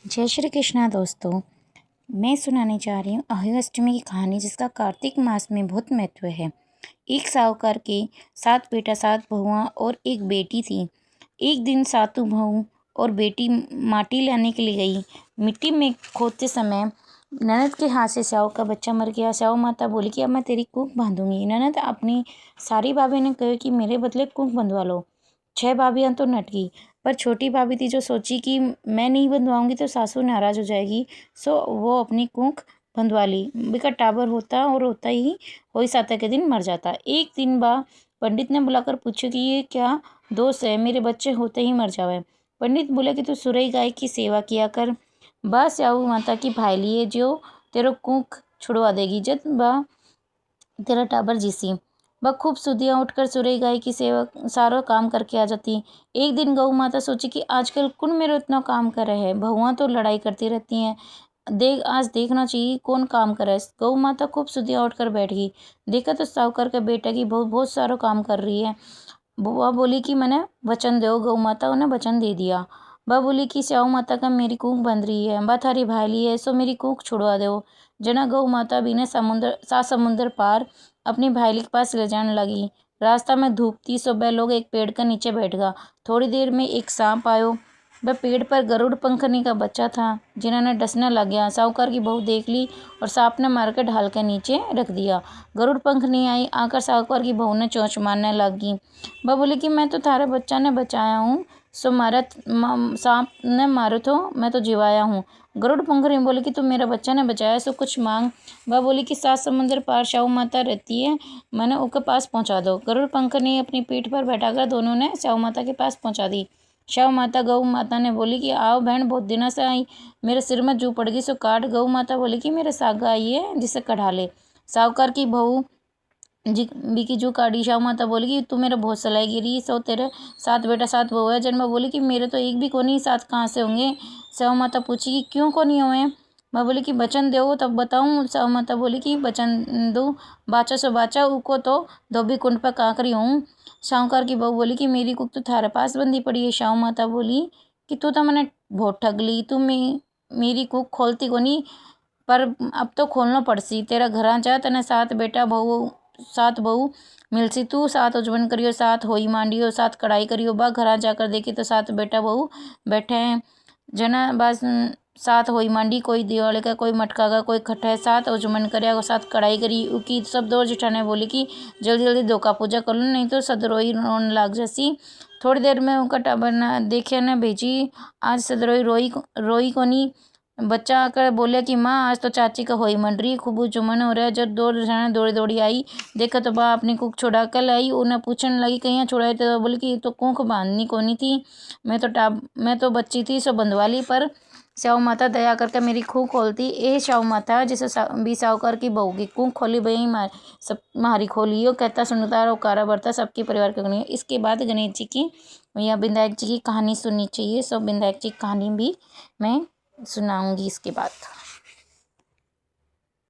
जय श्री कृष्णा दोस्तों। मैं सुनाने जा रही हूँ अहोई की कहानी, जिसका कार्तिक मास में बहुत महत्व है। एक साहूकार के 7 बेटा 7 बहुआं और एक बेटी थी। एक दिन सातों बहू और बेटी माटी लाने के लिए गई। मिट्टी में खोदते समय ननद के हाथ से स्याऊ का बच्चा मर गया। स्याऊ माता बोली कि अब मैं तेरी कूख बांधूंगी। ननद अपनी सारी भाभी ने कहा कि मेरे बदले कूख बंधवा लो। 6 भाभियाँ तो नट गई, पर छोटी भाभी थी जो सोची कि मैं नहीं बंधवाऊंगी तो सासू नाराज हो जाएगी। सो वो अपनी कूख बंधवा ली। बिका टाबर होता और होता ही होई साता के दिन मर जाता। एक दिन बा पंडित ने बुलाकर पूछा कि ये क्या दोष है, मेरे बच्चे होते ही मर जावे। पंडित बोले कि तू सुरई गाय की सेवा किया कर, बा स्याऊ माता की भाई लिए जो तेरो कूख छुड़वा देगी। जब बा तेरा टाबर जीसी वह खूब सुदियाँ उठकर सुरई गाय की सेवा सारा काम करके आ जाती। एक दिन गऊ माता सोची कि आजकल कौन मेरा इतना काम कर रहे हैं, बहुआं तो लड़ाई करती रहती हैं, आज देखना चाहिए कौन काम करे। गऊ माता खूब सुदियाँ उठकर बैठ गई। देखा तो साहूकार का बेटा की बहुत बहुत सारा काम कर रही है। वह बोली कि मैंने वचन दो। गऊ माता उन्हें वचन दे दिया। वह बोली कि स्याऊ माता का मेरी कूख बंध रही है, बा थारी भाली है, सो मेरी कूख छुड़वा दो। जना गऊ माता भी ने समुंदर पार अपनी भाईली के पास ले जाने लगी। रास्ता में धूप थी, सो वह लोग एक पेड़ के नीचे बैठ गया। थोड़ी देर में एक सांप आयो। वह पेड़ पर गरुड़ पंखनी का बच्चा था, जिन्होंने डसने लग गया। साहूकार की बहू देख ली और सांप ने मार कर ढाल के नीचे रख दिया। गरुड़ पंखनी आई, आकर साहूकार की बहू ने चोंच मारने लगी। वह बोली कि मैं तो थारे बच्चा ने बचाया हूँ, सो मारा सांप ने मारो तो मैं तो जिवाया हूँ। गरुड़ पंखनी बोली कि तू मेरा बच्चा ने बचाया, सो कुछ मांग। वह बोली कि 7 समुंदर पार स्याऊ माता रहती है, मैंने उसके पास पहुंचा दो। गरुड़ पंखनी अपनी पीठ पर बैठाकर दोनों ने स्याऊ माता के पास पहुंचा दी। स्याऊ माता गऊ माता ने बोली कि आओ बहन, बहुत दिनों से आई, मेरे सिर में जू पड़ गई, सो काट। गऊ माता बोली कि मेरे सागा आई है, जिसे कढ़ा ले। साहूकार की बहू जी बिकी जू काटी। स्याऊ माता बोली कि तू मेरा बहुत सलाई गिरी, सो तेरे 7 बेटा 7 बहू है। जन्म बोली कि मेरे तो एक भी कोनी, 7 कहाँ से होंगे। स्याऊ माता पूछी कि क्यों को नहीं हुए। मैं बोली कि वचन दो तब बताऊँ। स्याऊ माता बोली कि वचन दो, बाचा सो बाचा, उको तो धोबी कुंड पर काकरी हूँ। साहूकार की बहू बोली कि मेरी कुक तो थारे पास बंदी पड़ी है। स्याऊ माता बोली कि तू तो मैंने बहुत ठग ली, तू मेरी कुक खोलती कोनी, पर अब तो खोलना पड़सी। तेरा घर जा, तने 7 बेटा 7 बहू मिलसी, तू 7 उजवन करियो, 7 होई मांडियो, 7 कढ़ाई करियो। बा घर जाकर देखी तो 7 बेटा बहू बैठे हैं। जना बस 7 होई मांडी, कोई दिवाले का, कोई मटका का, कोई खट्टा है। 7 उजमन करया, 7 कढ़ाई करी। उकी सब दो जिठाने बोली कि जल्दी जल्दी धोखा पूजा कर लो, नहीं तो सदरोई रोन लाग जैसी। थोड़ी देर में उनका टाबर न देखे न भेजी। आज सदरोई रोई कोनी। बच्चा आकर बोले कि माँ, आज तो चाची का होई मंडरी, खूब चुमन हो रहा है। जब दो जने दौड़ी दौड़ी आई, देखा तो बा अपनी कुक छुड़ा कर लाई। उन्हें पूछने लगी कहीं छुड़ाई, तो बोली कि तो कुक बांधनी कोनी थी, मैं तो बच्ची थी, सो बंधवा ली, पर स्याऊ माता दया करके मेरी खूह खोलती। ए स्याऊ माता, जिसे भी साहूकार की बहू की खूह खोली, भाई सब मारी खोली हो, कहता सुनता और कारा बरता सबके परिवार की कहानी। इसके बाद गणेश जी की या विनायक जी की कहानी सुननी चाहिए। सो विनायक जी की कहानी भी मैं सुनाऊंगी इसके बाद।